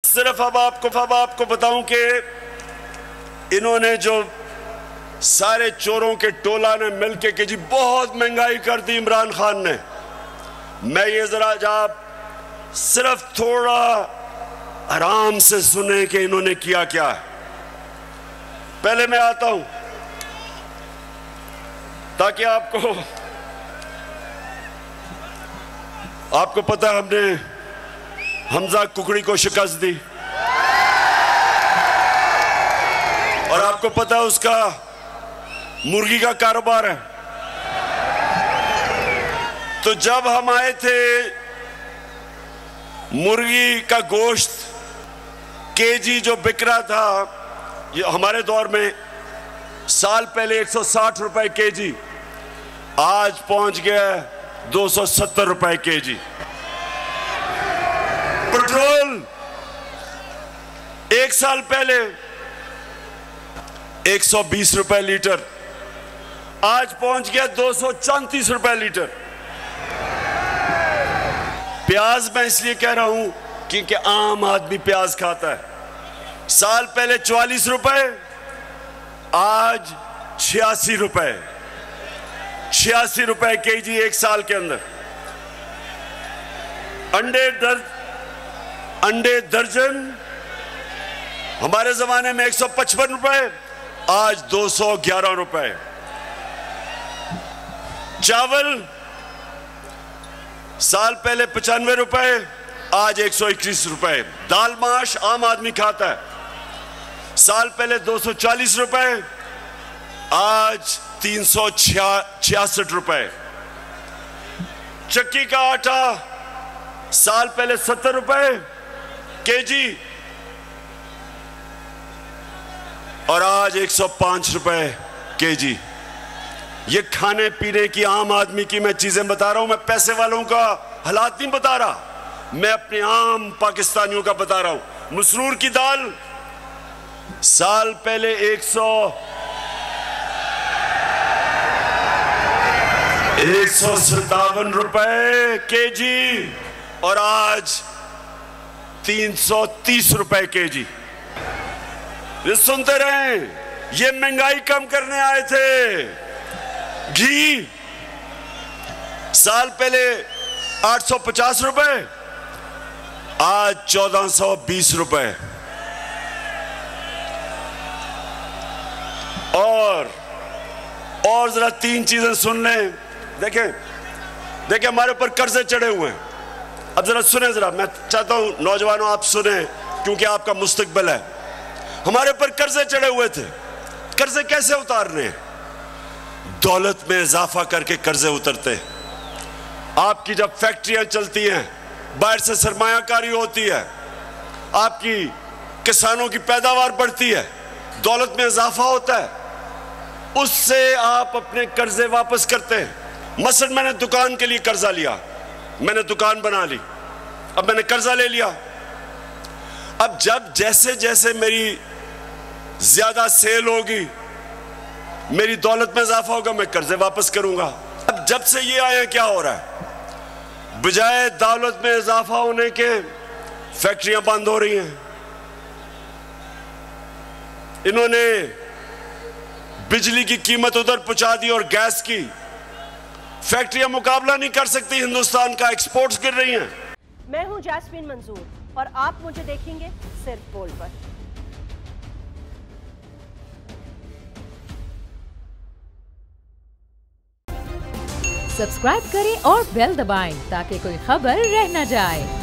सिर्फ अब आपको बताऊं कि इन्होंने जो सारे चोरों के टोला ने मिलके कि जी बहुत महंगाई कर दी इमरान खान ने। मैं ये जरा आप सिर्फ थोड़ा आराम से सुने कि इन्होंने किया क्या है। पहले मैं आता हूं ताकि आपको पता है हमने हमजा कुकड़ी को शिकस्त दी और आपको पता है उसका मुर्गी का कारोबार है। तो जब हम आए थे मुर्गी का गोश्त केजी जो बिक रहा था, ये हमारे दौर में साल पहले 160 रुपए केजी, आज पहुंच गया 270 रुपए केजी। पेट्रोल एक साल पहले 120 रुपए लीटर, आज पहुंच गया 234 रुपए लीटर। प्याज मैं इसलिए कह रहा हूं क्योंकि आम आदमी प्याज खाता है। साल पहले 44 रुपए, आज 86 रुपए, 86 रुपए केजी एक साल के अंदर। अंडे दर्जन हमारे जमाने में 155 रुपए, आज 211 रुपए। चावल साल पहले 95 रुपए, आज 121 रुपए। दाल माश आम आदमी खाता है, साल पहले 240 रुपए, आज 366 रुपए। चक्की का आटा साल पहले 70 रुपए केजी और आज 105 रुपए केजी। ये खाने पीने की आम आदमी की मैं चीजें बता रहा हूं, मैं पैसे वालों का हालात नहीं बता रहा, मैं अपने आम पाकिस्तानियों का बता रहा हूं। मसरूर की दाल साल पहले 157 रुपए केजी और आज 330 रुपए केजी। ये सुनते रहे, ये महंगाई कम करने आए थे। घी साल पहले 850 रुपए, आज 1420 रुपए। और जरा तीन चीजें सुन लें। देखें हमारे ऊपर कर्जे चढ़े हुए हैं। अब जरा सुने, जरा मैं चाहता हूं नौजवानों आप सुने क्योंकि आपका मुस्तकबिल है। हमारे ऊपर कर्जे चढ़े हुए थे, कर्जे कैसे उतारने हैं? दौलत में इजाफा करके कर्जे उतरते हैं। आपकी जब फैक्ट्रियां चलती हैं, बाहर से सरमायाकारी होती है, आपकी किसानों की पैदावार बढ़ती है, दौलत में इजाफा होता है, उससे आप अपने कर्जे वापस करते हैं। मसलन मैंने दुकान के लिए कर्जा लिया, मैंने दुकान बना ली, अब मैंने कर्जा ले लिया। अब जब जैसे जैसे मेरी ज्यादा सेल होगी, मेरी दौलत में इजाफा होगा, मैं कर्जे वापस करूंगा। अब जब से ये आया क्या हो रहा है? बजाय दौलत में इजाफा होने के फैक्ट्रियां बंद हो रही हैं। इन्होंने बिजली की कीमत उधर पहुंचा दी और गैस की। फैक्ट्रियां मुकाबला नहीं कर सकती, हिंदुस्तान का एक्सपोर्ट्स गिर रही हैं। मैं हूं जैस्मीन मंजूर और आप मुझे देखेंगे सिर्फ बोल पर। सब्सक्राइब करें और बेल दबाएं ताकि कोई खबर रह न जाए।